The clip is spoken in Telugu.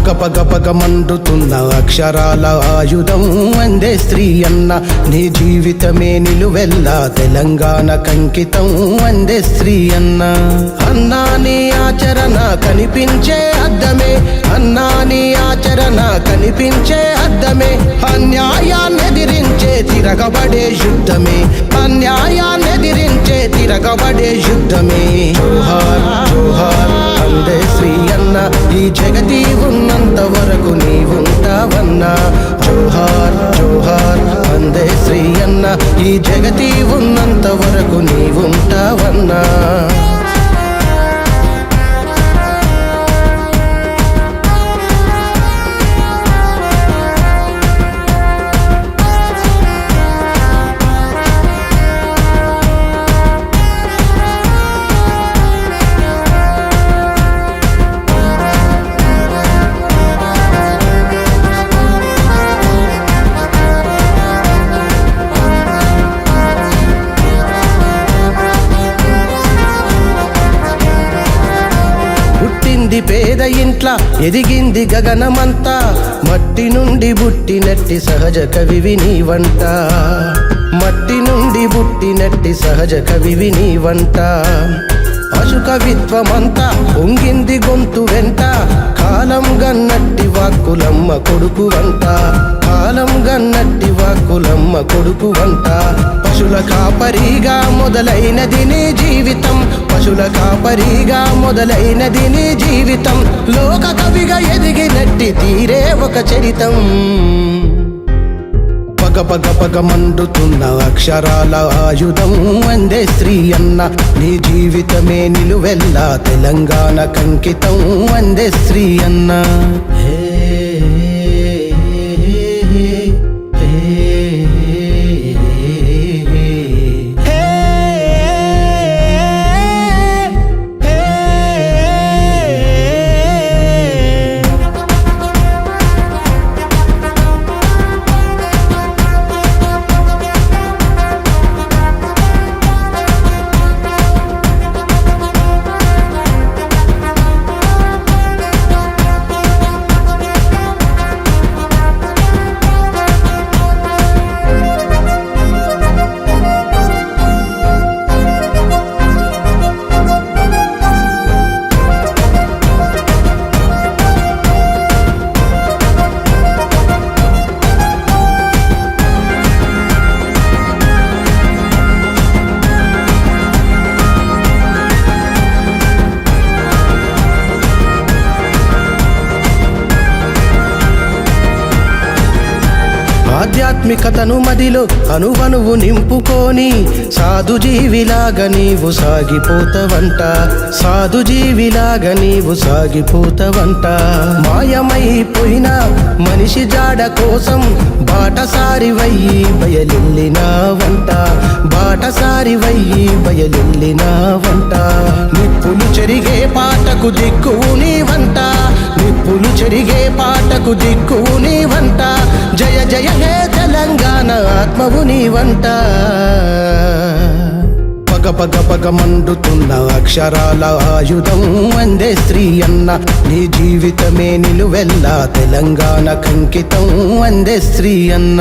పగ పగ మండుతున్న అక్షరాల ఆయుధం వందే స్త్రీ అన్న. నీ జీవితమే నిలువెల్లా తెలంగాణ కంకితం వందే స్త్రీ అన్న. అన్నా నీ ఆచరణ కనిపించే అద్దమే, అన్నా నీ ఆచరణ కనిపించే అద్దమే. అన్యాయాన్నెదిరించే తిరగబడే యుద్ధమే, అన్యాయాన్నెదిరించే తిరగబడే యుద్ధమే. జోహార్ జోహార్ వందే స్త్రీ అన్న. ఈ జగతి ఉన్నంత వరకు నీవుంటావన్నా. జోహార్ జోహార్ వందే స్త్రీ అన్న. ఈ జగతి ఉన్నంత వరకు నీవుంటావన్నా. పుట్టింది పేద ఇంట్ల, ఎదిగింది గగనమంతా. మట్టి నుండి బుట్టినట్టి సహజ కవివి నీవంట, మట్టి నుండి బుట్టినట్టి సహజ కవివి నీవంట. అశుకవిత్వమంతా పొంగింది గొంతు వెంట. కాలం గన్నట్టి వాక్కులమ్మ కొడుకు వంట, కాలం గన్నట్టి వాక్కులమ్మ కొడుకు వంట. పశుల కాపరిగా మొదలైనది నీ జీవితం, పశుల కాపరిగా మొదలైనది నీ జీవితం. లోక కవిగా ఎదిగినట్టి తీరే ఒక చరితం. పగ పగ పగ మండుతున్న అక్షరాల ఆయుధం వందే స్త్రీ అన్న. నీ జీవితమే నిలువెల్లా తెలంగాణ కంకితం వందే స్త్రీ అన్న. ఆధ్యాత్మికతను మదిలో అనువనువు నింపుకొని సాధు జీవిలాగా నీవు సాగిపోతవంట, సాధు జీవిలాగా నీవు సాగిపోతవంట. మాయమైపోయిన మనిషి జాడ కోసం బాటసారి వయ్యి బయలెల్లినావంట, బాటసారి వయ్యి బయలెల్లినావంట. నిప్పులు చెరిగే పాటకు దిక్కువు నీవంట, నిప్పులు చెరిగే పాటకు దిక్కువు నీవంట. జయ జయ హే తెలంగాణ ఆత్మవు నీవంట. పగ పగ పగ మండుతున్న అక్షరాల ఆయుధం వందే స్త్రీ అన్న. నీ జీవితమే నిలువెల్లా తెలంగాణ కంకితం వందే స్త్రీ అన్న.